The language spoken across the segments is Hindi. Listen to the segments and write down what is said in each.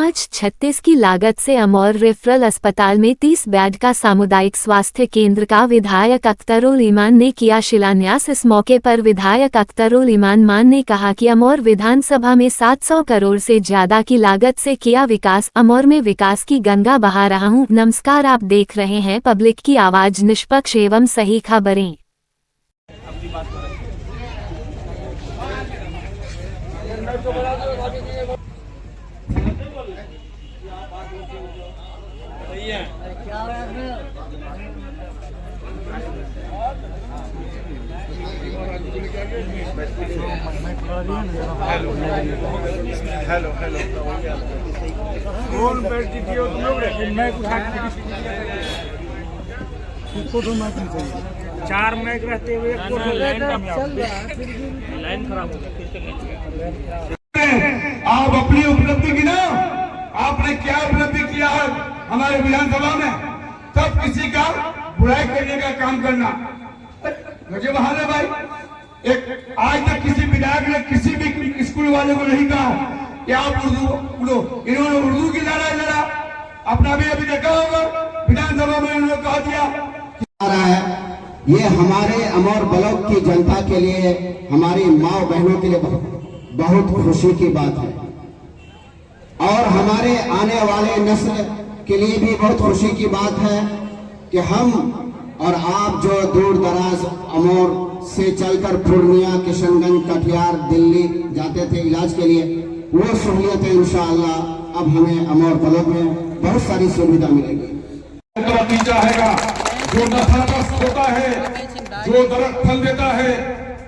536 की लागत से अमौर रेफरल अस्पताल में 30 बेड का सामुदायिक स्वास्थ्य केंद्र का विधायक अख्तरुल ईमान ने किया शिलान्यास। इस मौके पर विधायक अख्तरुल ईमान ने कहा कि अमौर विधानसभा में 700 करोड़ से ज्यादा की लागत से किया विकास। अमौर में विकास की गंगा बहा रहा हूं। नमस्कार, आप देख रहे हैं पब्लिक की आवाज, निष्पक्ष एवं सही खबरें। हेलो कौन बैठ गई हो तुम लोग? मैं इसको दो मैच नहीं चाहिए, 4 मैच रहते हुए लाइन खराब हो गई। आप अपनी उपलब्धि की ना, आपने क्या उपलब्धि किया है हमारे विधानसभा में, तब किसी का बुराई करने का काम करना मुझे बहाना भाई। एक आज तक किसी विधायक ने किसी भी स्कूल वाले को नहीं कहा कि आप उर्दू बोलो। इन्होंने उर्दू की लड़ा अपना भी अभी देखा होगा, विधानसभा में इन्होंने कहा दिया रहा है। ये हमारे अमौर ब्लॉक की जनता के लिए, हमारी माँ बहनों के लिए बहुत खुशी की बात है और हमारे आने वाले नस्ल के लिए भी बहुत खुशी की बात है कि हम और आप जो दूर दराज अमौर से चलकर पूर्णिया, किशनगंज, कटिहार, दिल्ली जाते थे इलाज के लिए, वो सहूलियतें इंशाअल्लाह अब हमें अमौर ब्लॉक में बहुत सारी सुविधा मिलेगी। चाहेगा जो नफाबस होता है, जो दरख्त फल देता है,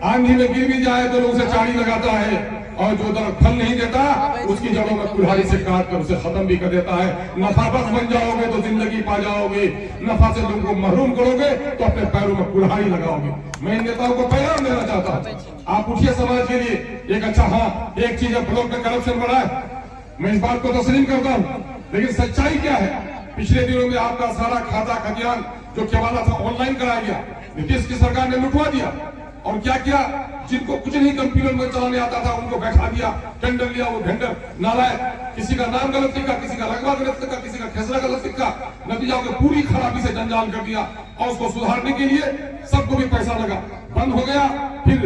आंधी में गिर भी जाए तो लोग उसे चाड़ी लगाता है, और जो दरख्त फल नहीं देता उसकी जड़ों में कुल्हाड़ी से काट कर उसे खत्म भी कर देता है। नफाबस बन जाओगे तो जिंदगी पा जाओगे, नफा से लोगों को महरूम करोगे तो अपने पैरों में कुल्हाड़ी लगाओगे। मैं इन नेताओं को पैगाम देना चाहता हूँ, आप उठिए समाज के लिए एक अच्छा। हाँ, एक चीज है, ब्लॉक में करप्शन बढ़ा है, मैं इस बात को तस्लीम करता हूँ, लेकिन सच्चाई क्या है? पिछले दिनों में आपका सारा खाता खतियान जो केवाला था ऑनलाइन कराया गया, नीतीश की सरकार ने लुटवा दिया। और क्या किया? जिनको कुछ नहीं कंप्यूटर में चलाने आता था उनको बैठा दिया, टेंडर लिया, वो टेंडर नालायक, किसी का नाम गलत लिखा, किसी का रकबा गलत लिखा, किसी का खेसरा गलत लिखा, नतीजा को पूरी खराबी से जंजाल कर दिया। और उसको सुधारने के लिए सबको भी पैसा लगा, बंद हो गया। फिर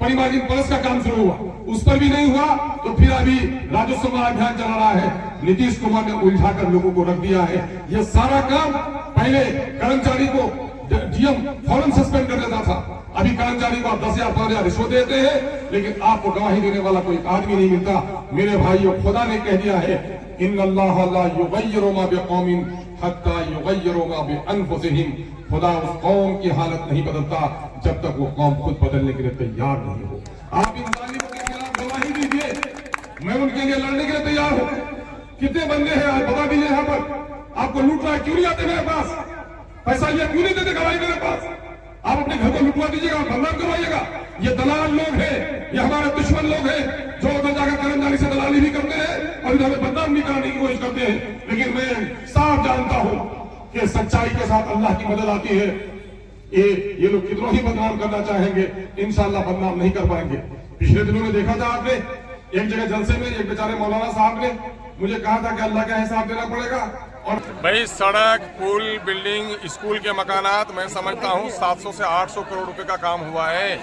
परिमार्जिन प्लस का काम शुरू हुआ, उस पर भी नहीं हुआ, तो फिर अभी राजस्व अभियान चला रहा है। नीतीश कुमार ने उलझाकर लोगों को रख दिया है। ये सारा काम पहले कर्मचारी को डीएम फौरन सस्पेंड कर देता था, अभी कर्मचारी को आप 10,000 5,000 रिश्वत देते हैं, लेकिन आपको गवाही देने वाला कोई आदमी नहीं मिलता। मेरे भाइयों, खुदा ने कह दिया है, इन्नल्लाह ला युगय्यिरु मा बिकौमिन हत्ता युगय्यिरु मा बिअनफुसिहिम। खुदा उस कौम की हालत नहीं बदलता जब तक वो कौम खुद बदलने के लिए तैयार नहीं हो। आप इन जालिमों के खिलाफ गवाही दीजिए, मैं उनके लिए लड़ने के लिए तैयार हूँ। कितने बंदे हैं आज बता दीजिए, यहाँ पर आपको लूट रहा है, क्यों नहीं आते मेरे पास? पैसा ये क्यों नहीं देते गवाही मेरे पास? आप अपने घर को लुटवा दीजिएगा, बदनाम करवाइएगा। ये दलाल लोग हैं, ये हमारे दुश्मन लोग हैं, जो उधर जाकर कर्मचारी से दलाली भी करते हैं और हमें बदनाम भी कराने की कोशिश करते हैं। लेकिन मैं साफ जानता हूं कि सच्चाई के साथ अल्लाह की मदद आती है। ये लोग कितना ही बदनाम करना चाहेंगे, इंशाअल्लाह बदनाम नहीं कर पाएंगे। पिछले दिनों में देखा था आपने, एक जगह जलसे में एक बेचारे मौलाना साहब ने मुझे कहा था कि अल्लाह का हिसाब देना पड़ेगा। और भाई सड़क, पुल, बिल्डिंग, स्कूल के मकानात, मैं समझता हूँ 700 से 800 करोड़ रुपए का काम हुआ है।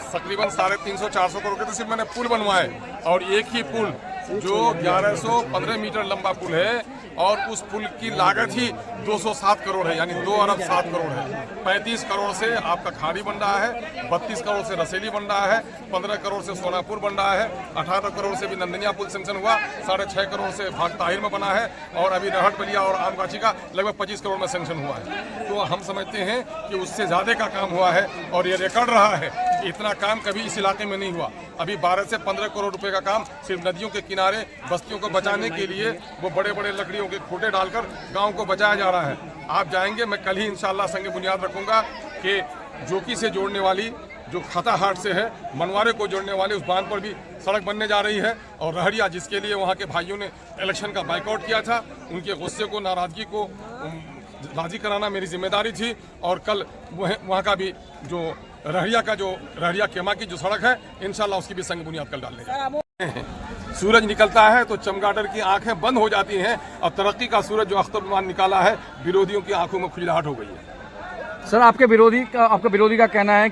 तकरीबन 350-400 करोड़ के तो सिर्फ मैंने पुल बनवाए, और एक ही पुल जो 1115 मीटर लंबा पुल है, और उस पुल की लागत ही 207 करोड़ है, यानी 2 अरब 7 करोड़ है। 35 करोड़ से आपका खाड़ी बन रहा है, 32 करोड़ से रसेली बन रहा है, 15 करोड़ से सोनापुर बन रहा है, 18 करोड़ से भी नंदनिया पुल सेंक्शन हुआ, 6.5 करोड़ से भाग ताहिर में बना है, और अभी रहट बलिया और आमगाछी का लगभग 25 करोड़ में सेंक्शन हुआ है। तो हम समझते हैं कि उससे ज़्यादा का काम हुआ है, और ये रिकॉर्ड रहा है कि इतना काम कभी इस इलाके में नहीं हुआ। अभी 12 से 15 करोड़ रुपए का काम सिर्फ नदियों के किनारे बस्तियों को बचाने के लिए वो बड़े बड़े लकड़ियों के खूंटे डालकर गांव को बचाया जा रहा है। आप जाएंगे, मैं कल ही इंशाअल्लाह संग बुनियाद रखूंगा कि जोकी से जोड़ने वाली, जो खताहाट से है मनवारे को जोड़ने वाले उस बांध पर भी सड़क बनने जा रही है। और रहरिया, जिसके लिए वहाँ के भाइयों ने इलेक्शन का बाइकआउट किया था, उनके गुस्से को, नाराजगी को राजी कराना मेरी जिम्मेदारी थी। और कल वहाँ का भी जो रहरिया केमा की जो सड़क है, इंशाल्लाह उसकी भी संग बुनियाद कल डालने सूरज निकलता है तो चमगादड़ की आंखें बंद हो जाती हैं और तरक्की का सूरज जो अख्तरुज्जमान निकाला है, विरोधियों की आंखों में खुजलाहट हो गई है। सर आपके विरोधी का कहना है